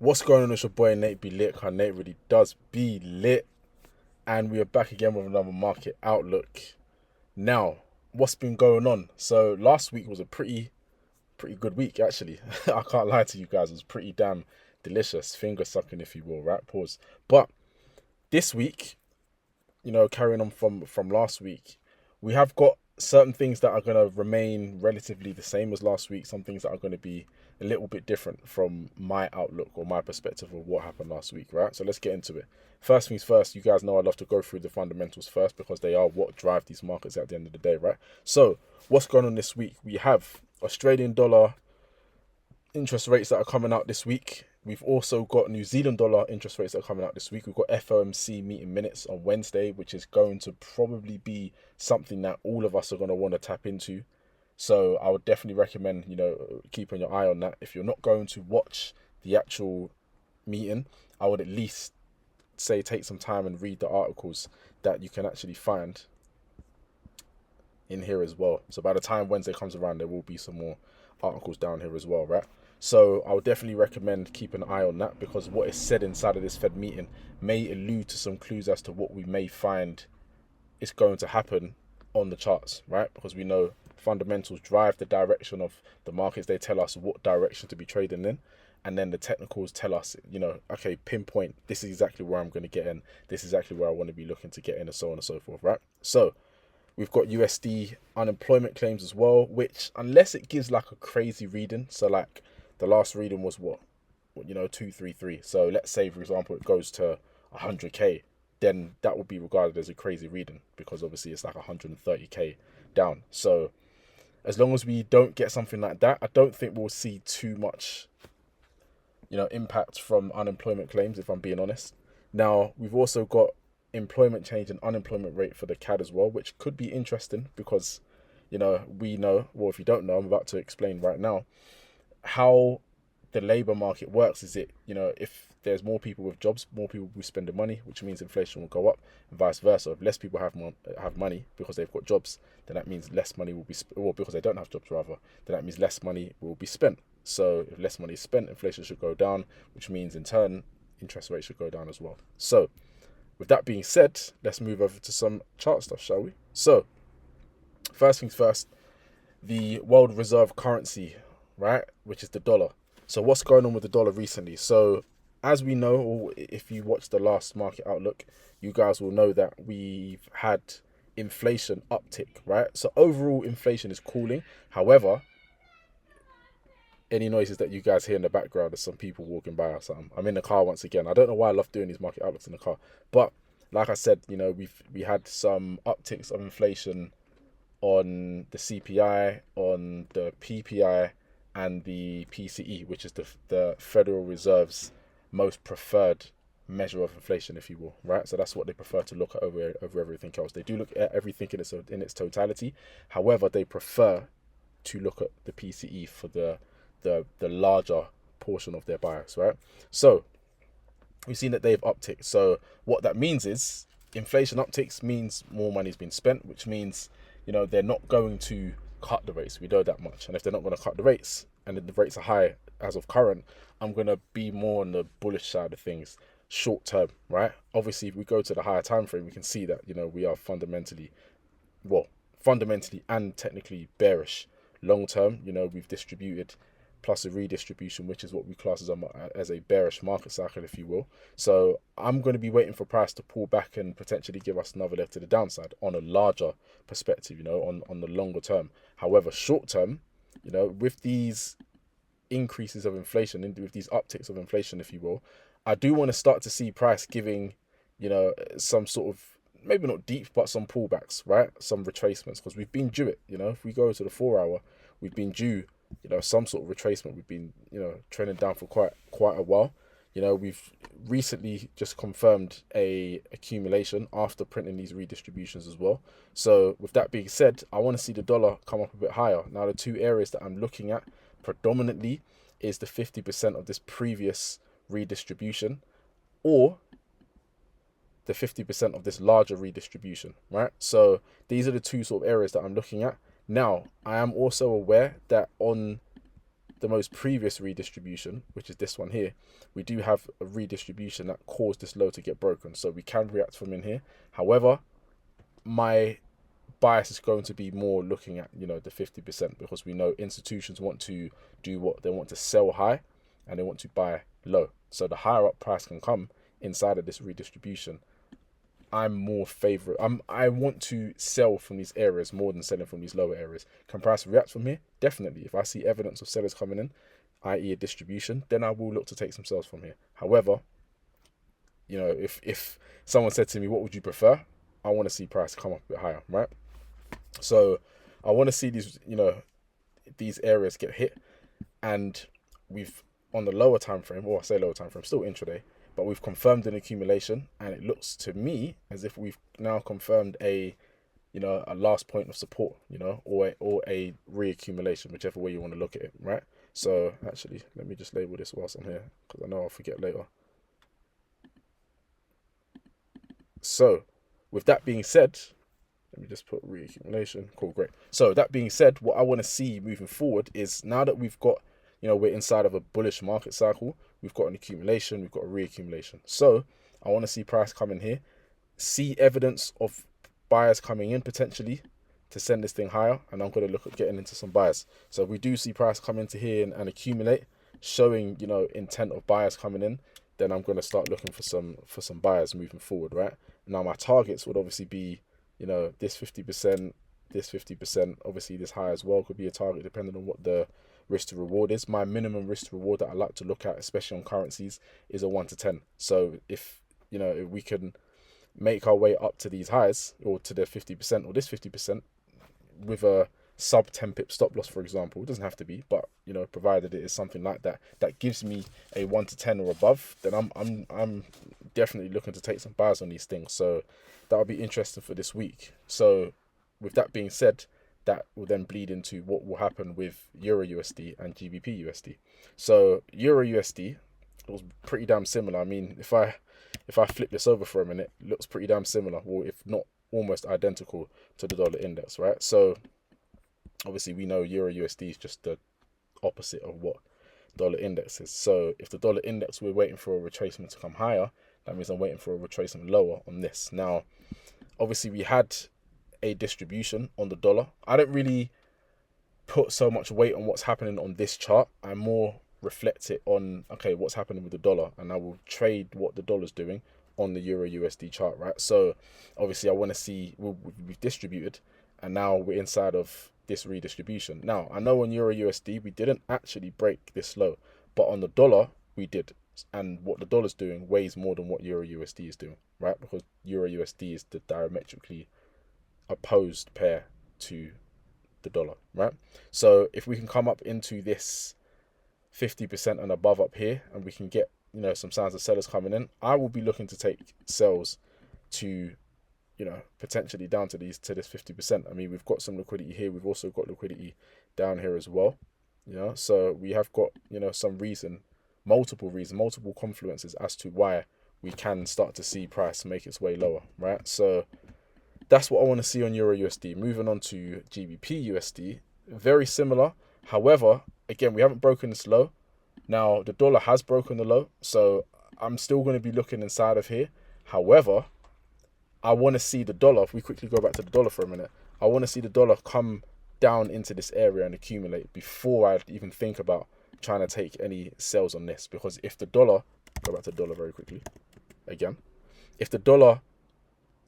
What's going on? It's your boy Nate be lit. How Nate really does be lit, and we are back again with another market outlook. Now, what's been going on? So last week was a pretty good week actually. I can't lie to you guys. It was pretty damn delicious, finger sucking if you will, right? Pause. But this week, carrying on from last week, we have got certain things that are going to remain relatively the same as last week. Some things that are going to be a little bit different from my outlook or my perspective of what happened last week, right? So let's get into it. First things first, you guys know I love to go through the fundamentals first because they are what drive these markets at the end of the day, right? So what's going on this week? We have Australian dollar interest rates that are coming out this week. We've also got New Zealand dollar interest rates that are coming out this week. We've got FOMC meeting minutes on Wednesday, which is going to probably be something that all of us are going to want to tap into. So I would definitely recommend, keeping your eye on that. If you're not going to watch the actual meeting, I would at least say take some time and read the articles that you can actually find in here as well. So by the time Wednesday comes around, there will be some more articles down here as well, right? So I would definitely recommend keeping an eye on that because what is said inside of this Fed meeting may allude to some clues as to what we may find is going to happen on the charts, right? Because we know fundamentals drive the direction of the markets. They tell us what direction to be trading in. And then the technicals tell us, okay, pinpoint, this is exactly where I'm going to get in. This is exactly where I want to be looking to get in and so on and so forth, right? So we've got USD unemployment claims as well, which unless it gives like a crazy reading, so like the last reading was what 233. So let's say, for example, it goes to 100K, then that would be regarded as a crazy reading because obviously it's like 130K down. So as long as we don't get something like that, I don't think we'll see too much, impact from unemployment claims, if I'm being honest. Now, we've also got employment change and unemployment rate for the CAD as well, which could be interesting because, we know, well, if you don't know, I'm about to explain right now, how the labor market works is if there's more people with jobs, more people will be spending money, which means inflation will go up, and vice versa. If less people have money because they've got jobs, then that means less money will be or because they don't have jobs rather, then that means less money will be spent. So if less money is spent, inflation should go down, which means in turn interest rates should go down as well. So with that being said, let's move over to some chart stuff, shall we? So first things first, the world reserve currency, right, which is the dollar. So what's going on with the dollar recently? So as we know, or if you watch the last market outlook, you guys will know that we've had inflation uptick, right? So overall inflation is cooling. However, any noises that you guys hear in the background, there's some people walking by or something. I'm in the car once again. I don't know why I love doing these market outlooks in the car, but like I said, we had some upticks of inflation on the CPI, on the PPI, and the PCE, which is the Federal Reserve's most preferred measure of inflation, if you will, right? So that's what they prefer to look at over everything else. They do look at everything in its totality. However, they prefer to look at the PCE for the larger portion of their bias, right? So we've seen that they've upticked. So what that means is inflation upticks means more money's been spent, which means they're not going to cut the rates. We know that much. And if they're not going to cut the rates and the rates are high as of current, I'm going to be more on the bullish side of things short term, right? Obviously, if we go to the higher time frame, we can see that, we are fundamentally and technically bearish. Long term, we've distributed plus a redistribution, which is what we class as a bearish market cycle, if you will. So I'm going to be waiting for price to pull back and potentially give us another leg to the downside on a larger perspective, on the longer term. However, short term, with these increases of inflation, with these upticks of inflation, if you will, I do want to start to see price giving, some sort of, maybe not deep, but some pullbacks, right? Some retracements, because we've been due it. If we go to the 4 hour, we've been due some sort of retracement. We've been, trending down for quite a while. We've recently just confirmed a accumulation after printing these redistributions as well. So with that being said, I want to see the dollar come up a bit higher. Now, the two areas that I'm looking at predominantly is the 50% of this previous redistribution or the 50% of this larger redistribution, right? So these are the two sort of areas that I'm looking at. Now, I am also aware that on the most previous redistribution, which is this one here, we do have a redistribution that caused this low to get broken. So we can react from in here. However, my bias is going to be more looking at, the 50%, because we know institutions want to do what? They want to sell high and they want to buy low. So the higher up price can come inside of this redistribution. I'm more favorite. I want to sell from these areas more than selling from these lower areas. Can price react from here? Definitely. If I see evidence of sellers coming in, i.e. a distribution, then I will look to take some sales from here. However, if someone said to me, what would you prefer? I want to see price come up a bit higher, right? So I want to see these areas get hit, and we've on the lower time frame, or I say lower time frame, still intraday, but we've confirmed an accumulation, and it looks to me as if we've now confirmed a last point of support, or a reaccumulation, whichever way you want to look at it, right? So actually, let me just label this whilst I'm here, because I know I'll forget later. So with that being said, let me just put reaccumulation. Cool, great. So that being said, what I want to see moving forward is, now that we've got, we're inside of a bullish market cycle, we've got an accumulation, we've got a reaccumulation. So I want to see price come in here, see evidence of buyers coming in potentially to send this thing higher, and I'm going to look at getting into some buyers. So if we do see price come into here and accumulate, showing intent of buyers coming in, then I'm going to start looking for some buyers moving forward, right? Now my targets would obviously be, this 50%, this 50%, obviously this high as well could be a target depending on what the risk to reward is. My minimum risk to reward that I like to look at, especially on currencies, is a 1 to 10. So if we can make our way up to these highs, or to the 50%, or this 50%, with a sub 10 pip stop loss, for example, it doesn't have to be, but provided it is something like that, that gives me a 1 to 10 or above, then I'm definitely looking to take some buys on these things. So that'll be interesting for this week. So with that being said, that will then bleed into what will happen with Euro USD and GBP USD. So Euro USD was pretty damn similar. I mean, if I flip this over for a minute, it looks pretty damn similar, or if not almost identical to the dollar index, right? So obviously we know Euro USD is just the opposite of what dollar index is. So if the dollar index, we're waiting for a retracement to come higher, that means I'm waiting for a retracement lower on this. Now, obviously we had a distribution on the dollar. I don't really put so much weight on what's happening on this chart. I more reflect it on, okay, what's happening with the dollar, and I will trade what the dollar's doing on the Euro USD chart, right? So obviously I want to see, we've distributed, and now we're inside of this redistribution. Now, I know on Euro USD, we didn't actually break this low, but on the dollar, we did. And what the dollar's doing weighs more than what Euro USD is doing, right? Because Euro USD is the diametrically opposed pair to the dollar, right? So if we can come up into this 50% and above up here, and we can get, some signs of sellers coming in, I will be looking to take sells to, potentially down to this 50%. I mean, we've got some liquidity here. We've also got liquidity down here as well, so we have got, some reason, multiple confluences as to why we can start to see price make its way lower, right? So that's what I want to see on Euro USD. Moving on to GBP USD, very similar. However, again, we haven't broken this low. Now, the dollar has broken the low, so I'm still going to be looking inside of here. However, I want to see the dollar, if we quickly go back to the dollar for a minute, I want to see the dollar come down into this area and accumulate before I even think about trying to take any sales on this. Because if the dollar, go back to the dollar very quickly again, if the dollar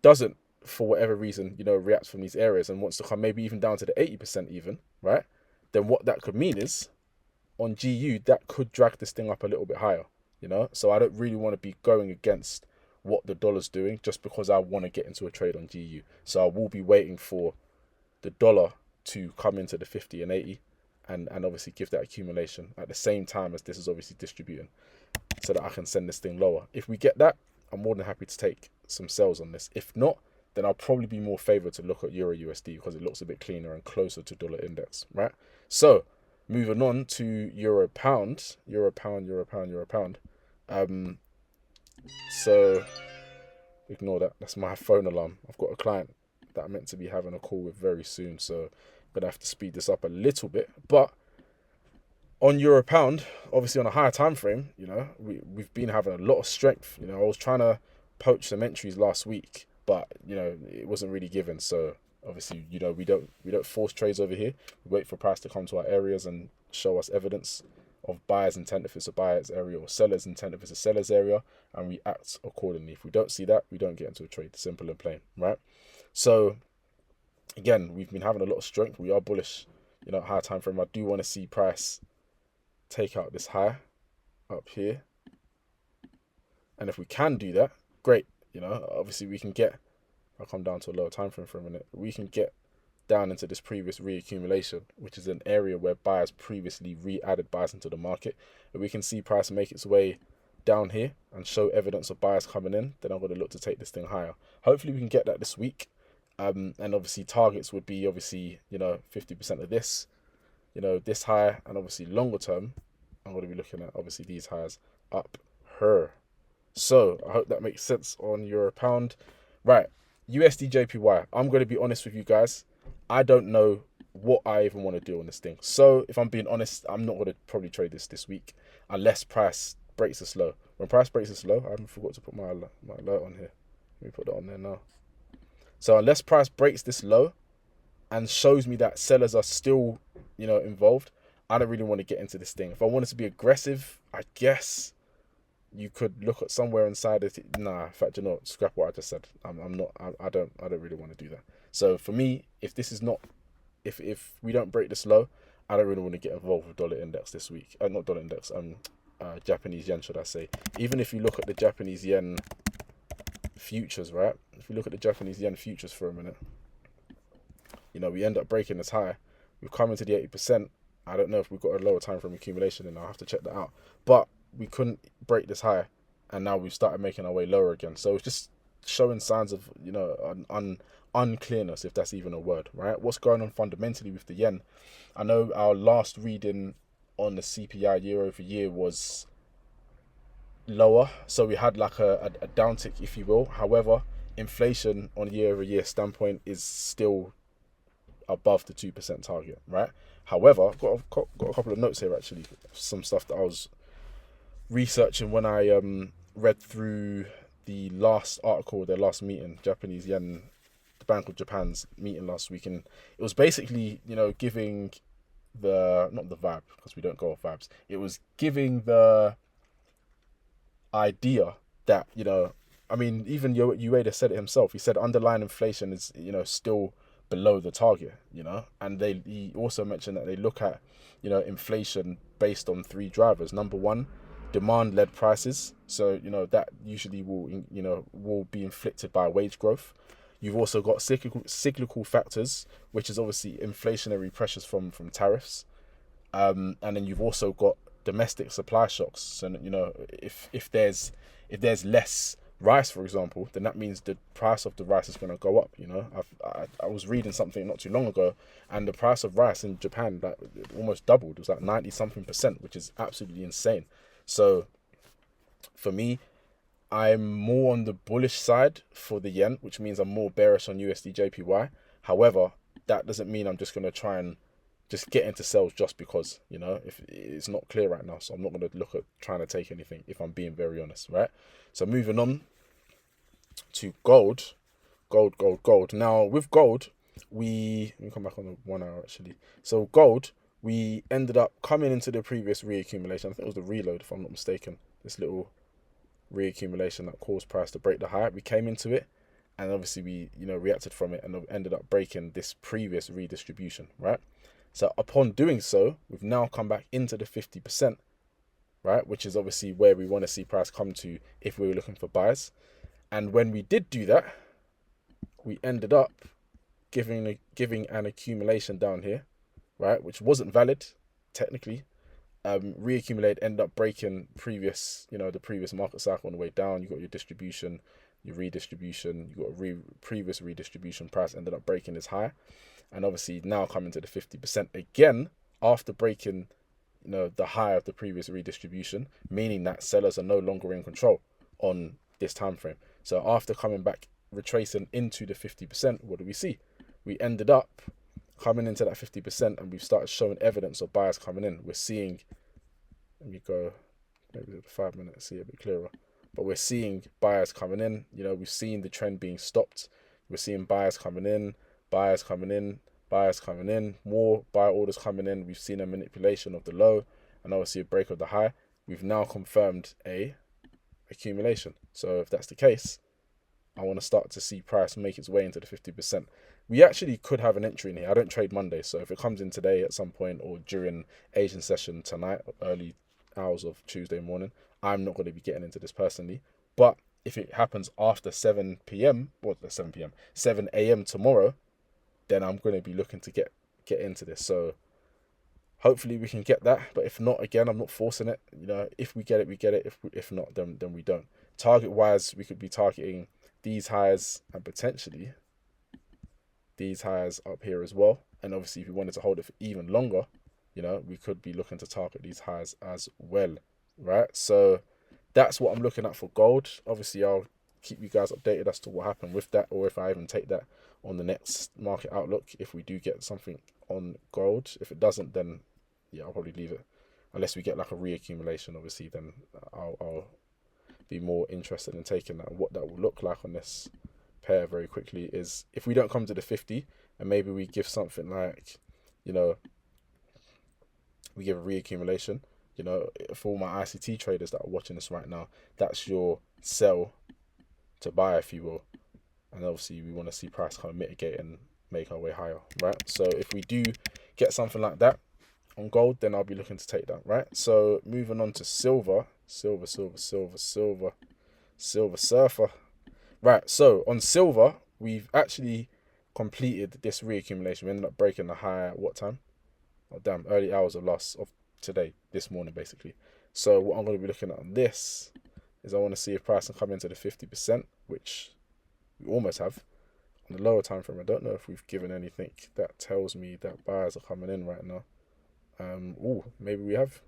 doesn't, for whatever reason, reacts from these areas and wants to come maybe even down to the 80% even, right? Then what that could mean is, on GU, that could drag this thing up a little bit higher, So I don't really want to be going against what the dollar's doing just because I want to get into a trade on GU. So I will be waiting for the dollar to come into the 50 and 80 and obviously give that accumulation at the same time as this is obviously distributing, so that I can send this thing lower. If we get that, I'm more than happy to take some sells on this. If not, then I'll probably be more favored to look at Euro USD because it looks a bit cleaner and closer to dollar index, right? So moving on to Euro pound. So ignore that. That's my phone alarm. I've got a client that I'm meant to be having a call with very soon, so I'm gonna have to speed this up a little bit. But On euro pound, obviously on a higher time frame, we've been having a lot of strength. I was trying to poach some entries last week, but it wasn't really given. So obviously, we don't force trades over here. We wait for price to come to our areas and show us evidence of buyer's intent if it's a buyer's area, or seller's intent if it's a seller's area, and we act accordingly. If we don't see that, we don't get into a trade. Simple and plain, right? So again, we've been having a lot of strength. We are bullish, higher time frame. I do want to see price take out this high up here, and if we can do that, great. Obviously we can get, I'll come down to a lower time frame for a minute, we can get down into this previous reaccumulation, which is an area where buyers previously re-added buyers into the market. If we can see price make its way down here and show evidence of buyers coming in, then I'm going to look to take this thing higher. Hopefully we can get that this week. And obviously targets would be 50% of this, this high, and obviously longer term, I'm going to be looking at obviously these highs up here. So I hope that makes sense on euro pound. Right, USD JPY. I'm going to be honest with you guys. I don't know what I even want to do on this thing. So if I'm being honest, I'm not going to probably trade this week unless price breaks this low. When price breaks this low, I forgot to put my alert on here. Let me put that on there now. So unless price breaks this low and shows me that sellers are still, involved, I don't really want to get into this thing. If I wanted to be aggressive, I guess you could look at somewhere inside it. Nah, in fact, scrap what I just said. I'm not. I don't really want to do that. So for me, if this is not, if we don't break this low, I don't really want to get involved with dollar index this week. Not dollar index. Japanese yen, should I say? Even if you look at the Japanese yen futures, right? If we look at the Japanese yen futures for a minute, we end up breaking this high. We've come into the 80%. I don't know if we've got a lower time frame accumulation, and I'll have to check that out. But we couldn't break this high, and now we've started making our way lower again. So it's just showing signs of unclearness, if that's even a word, right? What's going on fundamentally with the yen? I know our last reading on the CPI year over year was lower, so we had like a downtick, if you will. However, inflation on a year over year standpoint is still above the 2% target, right? However, I've got a couple of notes here, actually, some stuff that I was researching when I read through the last article, their last meeting, Japanese yen, the Bank of Japan's meeting last week, and it was basically, giving not the vibe, because we don't go off vibes, it was giving the idea that, even Ueda said it himself. He said underlying inflation is, still below the target, and he also mentioned that they look at, inflation based on three drivers. Number one, demand-led prices. So, that usually will be inflicted by wage growth. You've also got cyclical factors, which is obviously inflationary pressures from tariffs. And then you've also got domestic supply shocks. So, if there's less rice, for example, then that means the price of the rice is going to go up. I was reading something not too long ago, and the price of rice in Japan almost doubled. It was like 90-something%, which is absolutely insane. So for me, I'm more on the bullish side for the yen, which means I'm more bearish on USD JPY. However, that doesn't mean I'm just going to try and just get into sales just because, if it's not clear right now. So I'm not going to look at trying to take anything, if I'm being very honest, right? So moving on to gold. Now with gold, let me come back on the 1 hour actually. So gold, we ended up coming into the previous reaccumulation. I think it was the reload, if I'm not mistaken. This little reaccumulation that caused price to break the high. We came into it, and obviously we, reacted from it and ended up breaking this previous redistribution, right? So upon doing so, we've now come back into the 50%, right? Which is obviously where we want to see price come to if we were looking for buys. And when we did do that, we ended up giving an accumulation down here, right? Which wasn't valid, technically. Reaccumulate, ended up breaking the previous market cycle on the way down. You got your distribution, your redistribution, you got a previous redistribution, price ended up breaking this high. And obviously now coming to the 50% again after breaking, the high of the previous redistribution, meaning that sellers are no longer in control on this time frame. So after coming back, retracing into the 50%, what do we see? We ended up coming into that 50%, and we've started showing evidence of buyers coming in. We're seeing, let me go maybe the 5 minutes, see it a bit clearer. But we're seeing buyers coming in. You know, we've seen the trend being stopped. We're seeing buyers coming in, buyers coming in, buyers coming in, more buy orders coming in. We've seen a manipulation of the low and obviously a break of the high. We've now confirmed a accumulation. So if that's the case, I want to start to see price make its way into the 50%. We actually could have an entry in here. I don't trade Monday, so if it comes in today at some point or during Asian session tonight, early hours of Tuesday morning, I'm not going to be getting into this personally. But if it happens after 7 p.m. or 7 p.m., 7 a.m. tomorrow, then I'm going to be looking to get into this. So hopefully we can get that. But if not, again, I'm not forcing it. You know, if we get it, we get it. If not, then we don't. Target wise, we could be targeting these highs and potentially these highs up here as well. And obviously, if we wanted to hold it for even longer, you know, we could be looking to target these highs as well, right? So that's what I'm looking at for gold. Obviously, I'll keep you guys updated as to what happened with that, or if I even take that on the next market outlook, if we do get something on gold. If it doesn't, then yeah, I'll probably leave it. Unless we get like a reaccumulation, obviously, then I'll be more interested in taking that. And what that will look like on this pair very quickly is if we don't come to the 50 and maybe we give something like, you know, we give a reaccumulation, you know, for all my ICT traders that are watching this right now, that's your sell to buy, if you will. And obviously we want to see price kind of mitigate and make our way higher, right? So if we do get something like that on gold, then I'll be looking to take that, right? So moving on to silver, silver surfer. Right, so on silver, we've actually completed this reaccumulation. We ended up breaking the high at what time? Oh damn, early hours of today, this morning basically. So what I'm going to be looking at on this is I want to see if price can come into the 50%, which we almost have. On the lower time frame, I don't know if we've given anything that tells me that buyers are coming in right now. Maybe we have.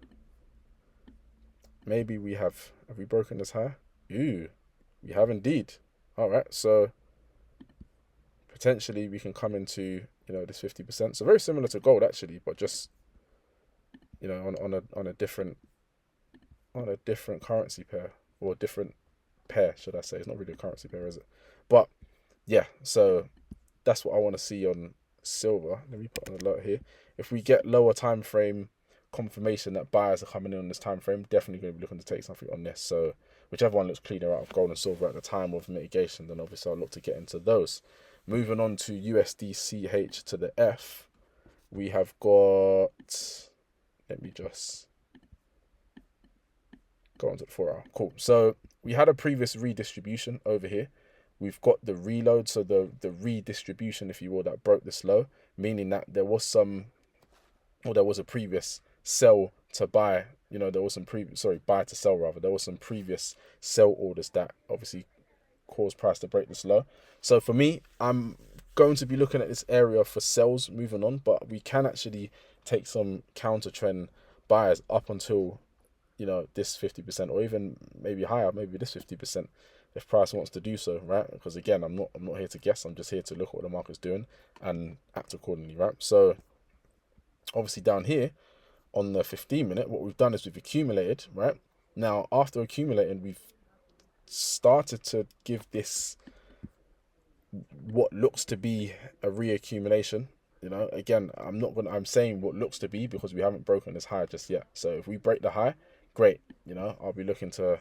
Maybe we have. Have we broken this high? Ooh, we have indeed. All right, so potentially we can come into, you know, this 50%. So very similar to gold actually, but just, you know, on a different currency pair, or different pair, should I say? It's not really a currency pair, is it? But yeah, so that's what I want to see on silver. Let me put an alert here. If we get lower time frame confirmation that buyers are coming in on this time frame, definitely going to be looking to take something on this. So whichever one looks cleaner out of gold and silver at the time of mitigation, then obviously I'll look to get into those. Moving on to USDCH to the F, we have got, let me just go on to the 4 hour. Cool. So we had a previous redistribution over here. We've got the reload, so the redistribution, if you will, that broke this low, meaning that there was a previous sell to buy, you know, there was some buy to sell rather. There was some previous sell orders that obviously caused price to break this low. So for me, I'm going to be looking at this area for sells moving on, but we can actually take some counter trend buyers up until, you know, this 50%, or even maybe higher, maybe this 50%, if price wants to do so, right? Because again, I'm not here to guess. I'm just here to look at what the market's doing and act accordingly, right? So obviously down here on the 15-minute, what we've done is we've accumulated, right? Now, after accumulating, we've started to give this what looks to be a reaccumulation. You know, again, I'm saying what looks to be because we haven't broken this high just yet. So if we break the high, great. You know, I'll be looking to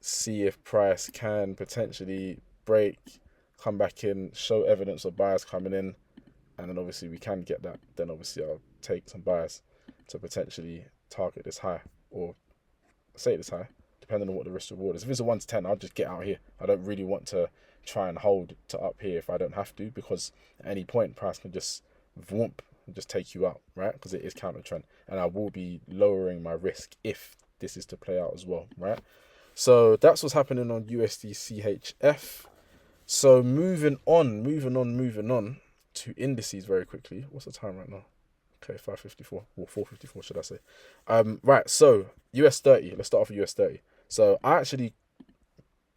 see if price can potentially break, come back in, show evidence of buyers coming in, and then obviously we can get that. Then obviously I'll take some buyers to potentially target this high, or say this high, depending on what the risk reward is. If it's a 1 to 10, I'll just get out here. I don't really want to try and hold to up here if I don't have to, because at any point price can just vroom and just take you out, right? Because it is counter trend, and I will be lowering my risk if this is to play out as well, right? So that's what's happening on USD So moving on to indices very quickly. What's the time right now? Okay, 5:54 or 4:54, should I say? Right. So US 30. Let's start off with US 30. So I actually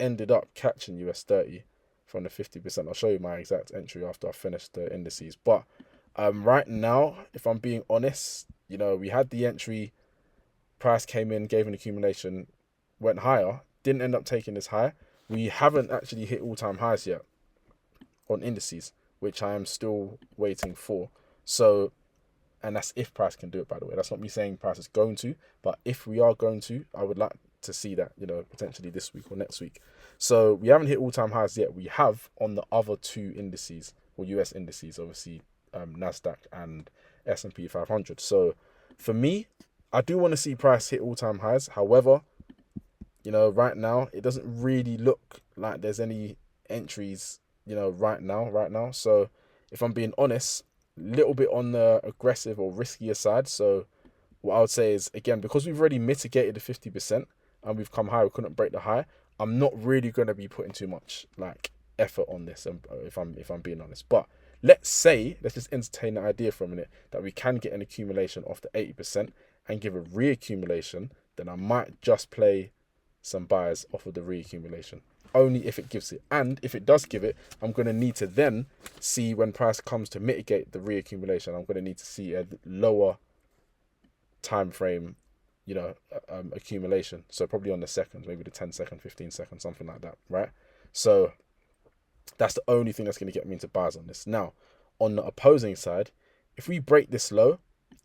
ended up catching US 30 from the 50%. I'll show you my exact entry after I finish the indices. But Right now, if I'm being honest, we had the entry, price came in, gave an accumulation, went higher, didn't end up taking this high. We haven't actually hit all-time highs yet on indices, which I am still waiting for. So, and that's if price can do it, by the way. That's not me saying price is going to, but if we are going to, I would like to see that, potentially this week or next week. So we haven't hit all-time highs yet. We have on the other two indices, or US indices, obviously, NASDAQ and S&P 500. So for me, I do want to see price hit all-time highs. However, right now, it doesn't really look like there's any entries, right now. So if I'm being honest, little bit on the aggressive or riskier side. So what I would say is, again, because we've already mitigated the 50% and we've come high, we couldn't break the high, I'm not really going to be putting too much effort on this, if I'm being honest. But let's just entertain the idea for a minute that we can get an accumulation off the 80% and give a reaccumulation, then I might just play some buys off of the reaccumulation, only if it gives it. And if it does give it, I'm going to need to then see, when price comes to mitigate the reaccumulation, I'm going to need to see a lower time frame, accumulation. So probably on the seconds, maybe the 10-second, 15-second, something like that, right? So that's the only thing that's going to get me into buys on this. Now, on the opposing side, if we break this low,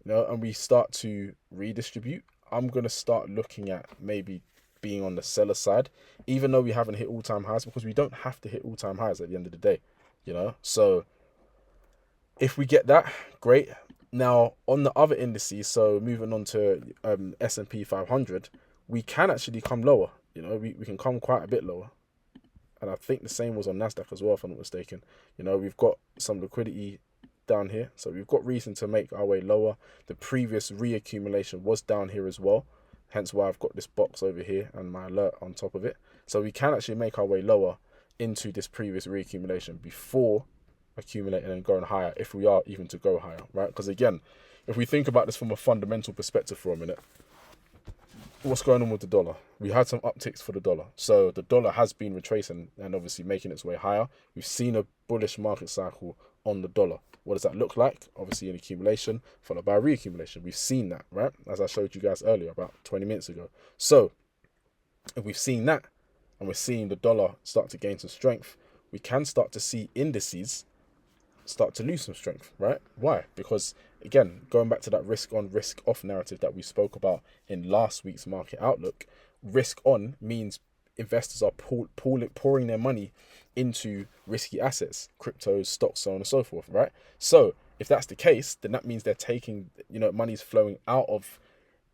and we start to redistribute, I'm going to start looking at maybe being on the seller side, even though we haven't hit all-time highs, because we don't have to hit all-time highs at the end of the day, So if we get that, great. Now, on the other indices, so moving on to S&P 500, we can actually come lower. We can come quite a bit lower. And I think the same was on NASDAQ as well, if I'm not mistaken. We've got some liquidity down here, so we've got reason to make our way lower. The previous reaccumulation was down here as well, hence why I've got this box over here and my alert on top of it. So we can actually make our way lower into this previous reaccumulation before accumulating and going higher, if we are even to go higher, right? Because again, if we think about this from a fundamental perspective for a minute, what's going on with the dollar? We had some upticks for the dollar. So the dollar has been retracing and obviously making its way higher. We've seen a bullish market cycle on the dollar. What does that look like? Obviously an accumulation followed by a reaccumulation. We've seen that, right? As I showed you guys earlier, about 20 minutes ago. So if we've seen that and we're seeing the dollar start to gain some strength, we can start to see indices start to lose some strength, right? Why? Because again, going back to that risk on, risk off narrative that we spoke about in last week's market outlook, risk on means investors are pouring their money into risky assets, cryptos, stocks, so on and so forth, right? So if that's the case, then that means they're taking, money's flowing out of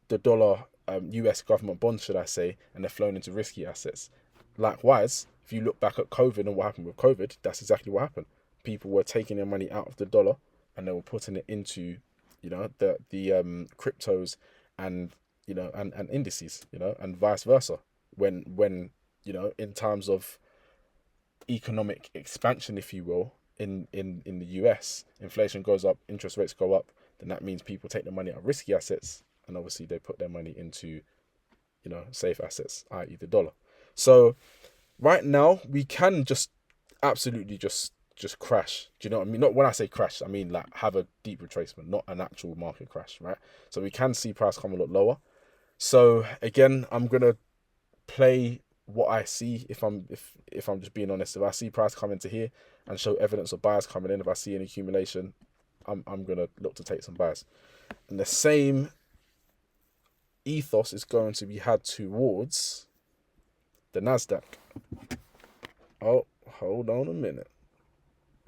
the dollar, US government bonds, should I say, and they're flowing into risky assets. Likewise, if you look back at COVID and what happened with COVID, that's exactly what happened. People were taking their money out of the dollar and they were putting it into, the cryptos and, and indices, and vice versa. When in terms of economic expansion, if you will, in the US, inflation goes up, interest rates go up, then that means people take their money out of risky assets and obviously they put their money into, safe assets, i.e. the dollar. So right now we can just absolutely just crash. Do you know what I mean? Not when I say crash, I mean have a deep retracement, not an actual market crash, right? So we can see price come a lot lower. So again, I'm gonna play what I see. If I'm just being honest, if I see price come into here and show evidence of buyers coming in, if I see an accumulation, I'm gonna look to take some buys. And the same ethos is going to be had towards the NASDAQ. Oh, hold on a minute.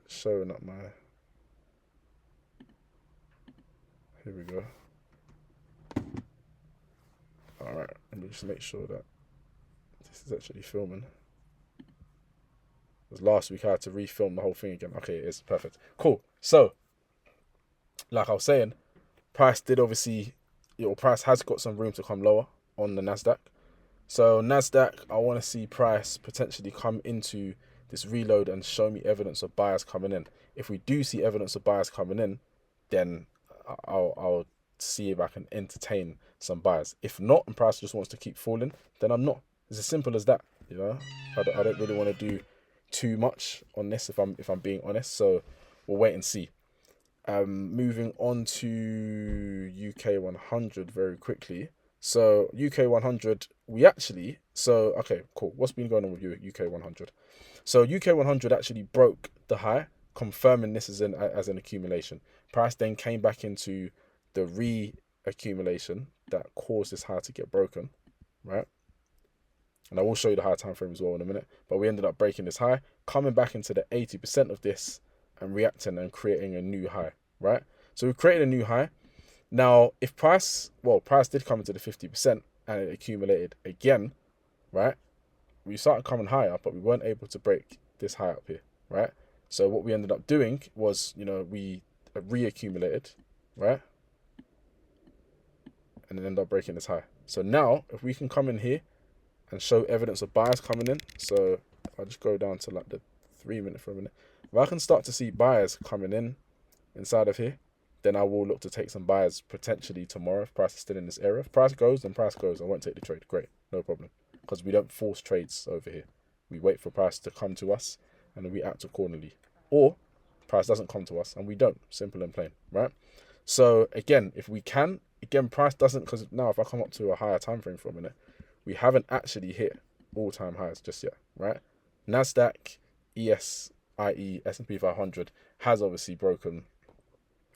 Showing up here we go. All right, let me just make sure that this is actually filming. Because last week I had to refilm the whole thing again. Okay, it is perfect. Cool. So, like I was saying, price did obviously, price has got some room to come lower on the NASDAQ. So NASDAQ, I want to see price potentially come into this reload and show me evidence of buyers coming in. If we do see evidence of buyers coming in, then I'll see if I can entertain some buyers. If not, and price just wants to keep falling, then I'm not. It's as simple as that. I don't really want to do too much on this if I'm being honest. So we'll wait and see. Moving on to UK 100 very quickly. So UK 100, okay, cool. What's been going on with UK 100? So UK 100 actually broke the high, confirming this as an accumulation. Price then came back into the re-accumulation that caused this high to get broken, right? And I will show you the higher time frame as well in a minute. But we ended up breaking this high, coming back into the 80% of this and reacting and creating a new high, right? So we created a new high. Now, if price did come into the 50% and it accumulated again, right? We started coming higher, but we weren't able to break this high up here, right? So what we ended up doing was, we reaccumulated, right? And then ended up breaking this high. So now, if we can come in here and show evidence of buyers coming in. So I'll just go down to like the 3 minute for a minute. If I can start to see buyers coming in inside of here, then I will look to take some buyers potentially tomorrow if price is still in this area. If price goes, then price goes. I won't take the trade. Great, no problem. Because we don't force trades over here. We wait for price to come to us and then we act accordingly. Or price doesn't come to us and we don't. Simple and plain, right? So again, if we can, price doesn't, because now if I come up to a higher time frame for a minute, we haven't actually hit all-time highs just yet, right? NASDAQ, ESIE, S&P 500 has obviously broken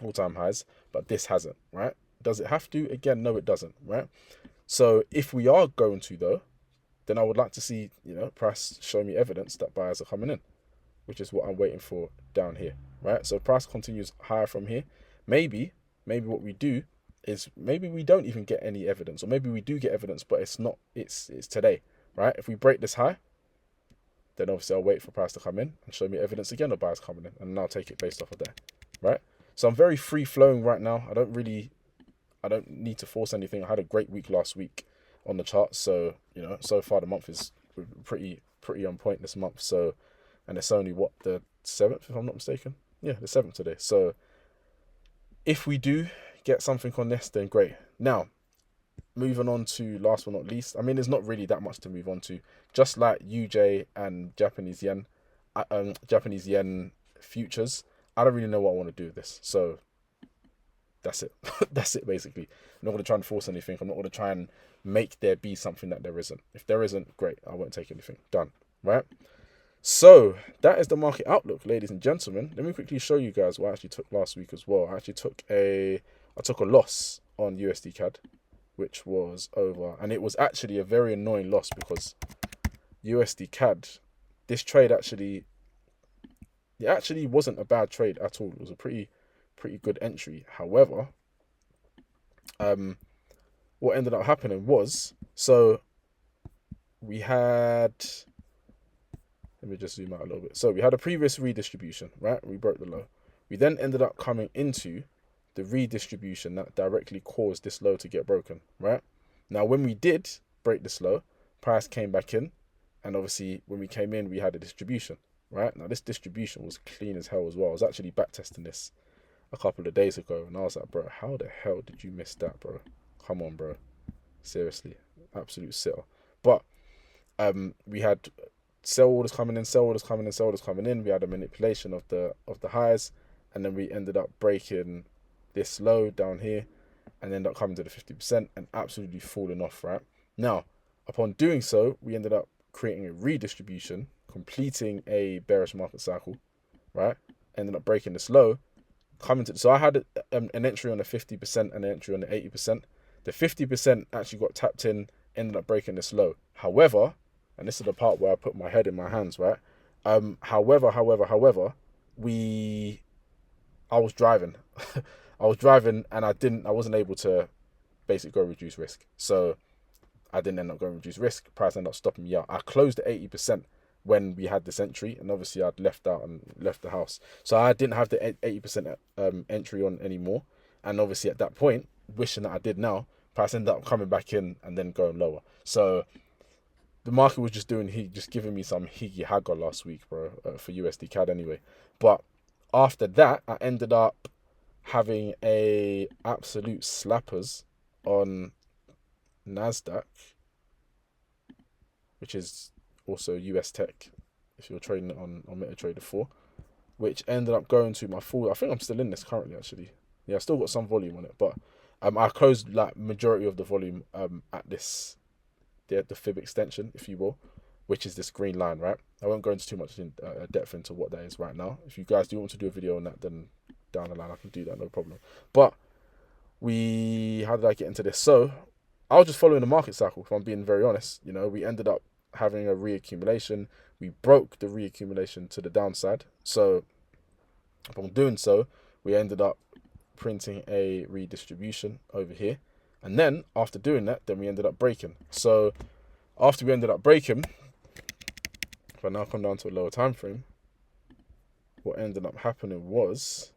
all-time highs, but this hasn't, right? Does it have to? Again, no, it doesn't, right? So if we are going to, though, then I would like to see, price show me evidence that buyers are coming in, which is what I'm waiting for down here, right? So price continues higher from here. Maybe what we do is maybe we don't even get any evidence, or maybe we do get evidence, but it's today, right? If we break this high, then obviously I'll wait for price to come in and show me evidence again of buyers coming in, and then I'll take it based off of that, right? So I'm very free flowing right now. I don't need to force anything. I had a great week last week on the charts, so so far the month is pretty on point this month. So, and it's only the 7th, if I'm not mistaken. Yeah, the 7th today. So if we do get something on this, then great. Now, moving on to last but not least, I mean, there's not really that much to move on to. Just like UJ and Japanese yen futures, I don't really know what I want to do with this. So that's it. That's it, basically. I'm not going to try and force anything. I'm not going to try and make there be something that there isn't. If there isn't, great. I won't take anything. Done. Right? So that is the market outlook, ladies and gentlemen. Let me quickly show you guys what I actually took last week as well. I took a loss on USD CAD, which was over, and it was actually a very annoying loss because USD CAD, this trade actually wasn't a bad trade at all. It was a pretty good entry. However, what ended up happening was, so we had, let me just zoom out a little bit. So we had a previous redistribution, right? We broke the low. We then ended up coming into the redistribution that directly caused this low to get broken, right? Now, when we did break this low, price came back in, and obviously when we came in, we had a distribution, right? Now, this distribution was clean as hell as well. I was actually backtesting this a couple of days ago, and I was like, bro, how the hell did you miss that, bro? Come on, bro. Seriously, absolute sitter. But we had sell orders coming in, sell orders coming in, sell orders coming in. We had a manipulation of the highs, and then we ended up breaking this low down here and ended up coming to the 50% and absolutely falling off, right? Now, upon doing so, we ended up creating a redistribution, completing a bearish market cycle, right? Ended up breaking this low, so I had an entry on the 50% and an entry on the 80%. The 50% actually got tapped in, ended up breaking this low. However, and this is the part where I put my head in my hands, right? However, I was driving. I was driving and I wasn't able to basically go reduce risk. So I didn't end up going reduce risk. Price ended up stopping me out. I closed at 80% when we had this entry, and obviously I'd left out and left the house. So I didn't have the 80% entry on anymore. And obviously at that point, wishing that I did now, price ended up coming back in and then going lower. So the market was just giving me some higgy hagger last week, bro, for USD CAD anyway. But after that, I ended up having a absolute slappers on NASDAQ, which is also US tech, if you're trading it on MetaTrader 4, which ended up going to my full. I think I'm still in this currently, actually. Yeah, I still got some volume on it, but I closed like majority of the volume at this the fib extension, if you will, which is this green line, right? I won't go into too much depth into what that is right now. If you guys do want to do a video on that, then down the line I can do that, no problem. But how did I get into this? So I was just following the market cycle, if I'm being very honest. You know, we ended up having a reaccumulation. We broke the reaccumulation to the downside. So upon doing so, we ended up printing a redistribution over here. And then after doing that, then we ended up breaking. So after we ended up breaking, if I now come down to a lower time frame, what ended up happening was,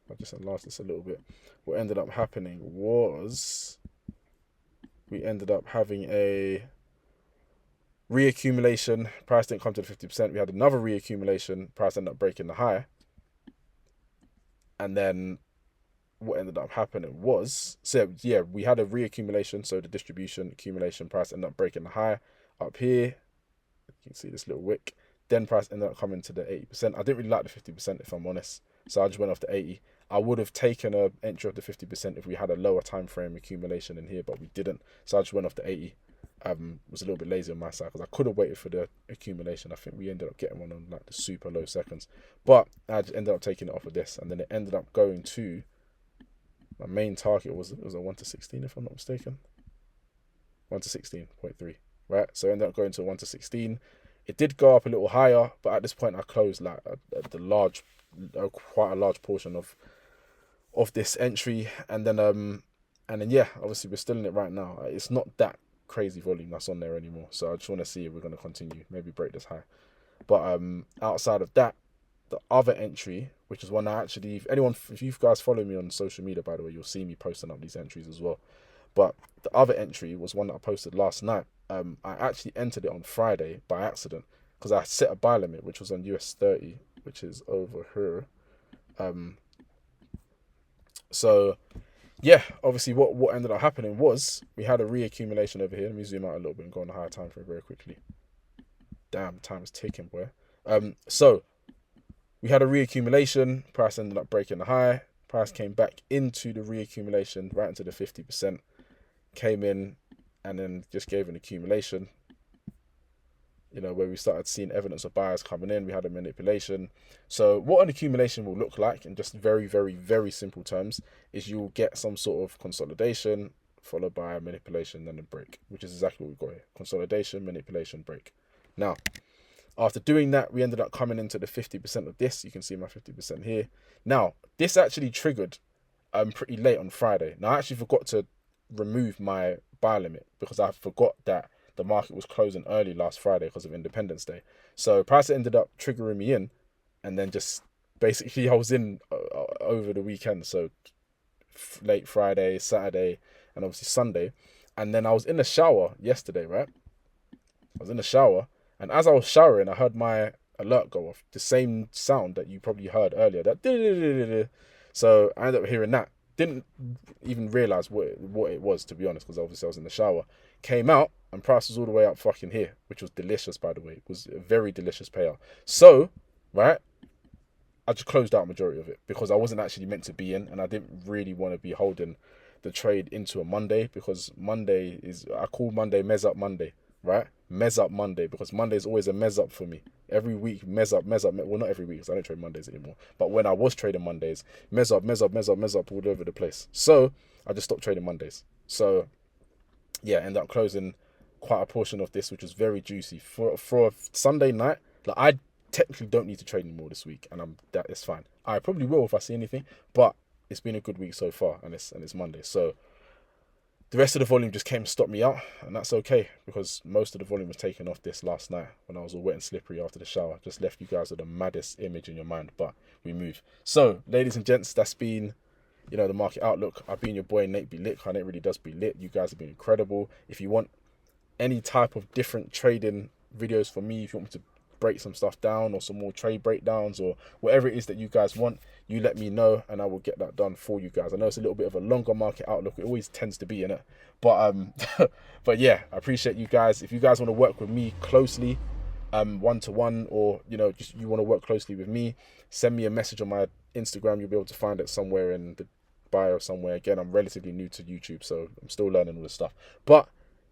I'll just enlarge this a little bit. What ended up happening was we ended up having a reaccumulation. Price didn't come to the 50%. We had another reaccumulation. Price ended up breaking the high. And then what ended up happening was, so yeah, we had a reaccumulation. So the distribution, accumulation, price ended up breaking the high up here. You can see this little wick. Then price ended up coming to the 80%. I didn't really like the 50%, if I'm honest. So I just went off the 80. I would have taken an entry of the 50% if we had a lower time frame accumulation in here, but we didn't. So I just went off the 80. Was a little bit lazy on my side because I could have waited for the accumulation. I think we ended up getting one on like the super low seconds, but I just ended up taking it off of this, and then it ended up going to my main target. Was it was a 1 to 16, if I'm not mistaken. 1 to 16.3, right? So I ended up going to 1 to 16. It did go up a little higher, but at this point I closed like quite a large portion of this entry, and then yeah, obviously we're still in it right now. It's not that crazy volume that's on there anymore, so I just want to see if we're going to continue, maybe break this high. But outside of that, the other entry, which is one I actually, if you guys follow me on social media, by the way, you'll see me posting up these entries as well. But the other entry was one that I posted last night. I actually entered it on Friday by accident because I set a buy limit, which was on US 30, which is over here. So yeah, obviously what ended up happening was we had a reaccumulation over here. Let me zoom out a little bit and go on the higher time frame very quickly. Damn, time is ticking, boy. So we had a reaccumulation. Price ended up breaking the high. Price came back into the reaccumulation, right into the 50%. Came in and then just gave an accumulation. You know, where we started seeing evidence of buyers coming in. We had a manipulation. So what an accumulation will look like in just very, very, very simple terms is you'll get some sort of consolidation followed by a manipulation, then a break, which is exactly what we got here. Consolidation, manipulation, break. Now, after doing that, we ended up coming into the 50% of this. You can see my 50% here. Now, this actually triggered pretty late on Friday. Now, I actually forgot to remove my buy limit because I forgot that the market was closing early last Friday because of Independence Day. So price ended up triggering me in, and then just basically I was in over the weekend. So late Friday, Saturday, and obviously Sunday. And then I was in the shower yesterday, right? I was in the shower, and as I was showering, I heard my alert go off. The same sound that you probably heard earlier. That. So I ended up hearing that. Didn't even realize what it was, to be honest, because obviously I was in the shower. Came out and price was all the way up fucking here, which was delicious, by the way. It was a very delicious payout. So, right, I just closed out majority of it because I wasn't actually meant to be in, and I didn't really want to be holding the trade into a Monday, because Monday is, I call Monday mez up Monday, right? Mez up Monday, because Monday is always a mez up for me. Every week, mez up. Well, not every week, because I don't trade Mondays anymore. But when I was trading Mondays, mez up all over the place. So I just stopped trading Mondays. So yeah, ended up closing quite a portion of this, which was very juicy for a Sunday night. Like, I technically don't need to trade anymore this week, and that is fine. I probably will if I see anything, but it's been a good week so far, and it's Monday. So the rest of the volume just came to stop me out, and that's okay, because most of the volume was taken off this last night when I was all wet and slippery after the shower. Just left you guys with the maddest image in your mind, but we move. So, ladies and gents, that's been, the market outlook. I've been your boy Nate Be Lit. Nate really does be lit. You guys have been incredible. If you want any type of different trading videos from me, if you want me to break some stuff down or some more trade breakdowns or whatever it is that you guys want, you let me know and I will get that done for you guys. I know it's a little bit of a longer market outlook. It always tends to be in it, but but yeah, I appreciate you guys. If you guys want to work with me closely, one-to-one, or just you want to work closely with me, send me a message on my Instagram. You'll be able to find it somewhere in the bio somewhere. Again, I'm relatively new to YouTube, so I'm still learning all this stuff, but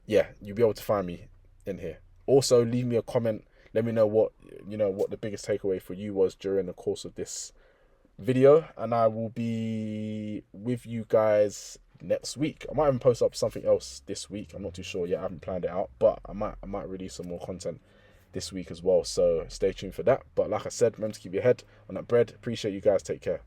yeah, you'll be able to find me in here. Also, leave me a comment. Let me know what the biggest takeaway for you was during the course of this video, and I will be with you guys next week. I might even post up something else this week. I'm not too sure yet. I haven't planned it out, but I might release some more content this week as well. So stay tuned for that. But like I said, remember to keep your head on that bread. Appreciate you guys. Take care.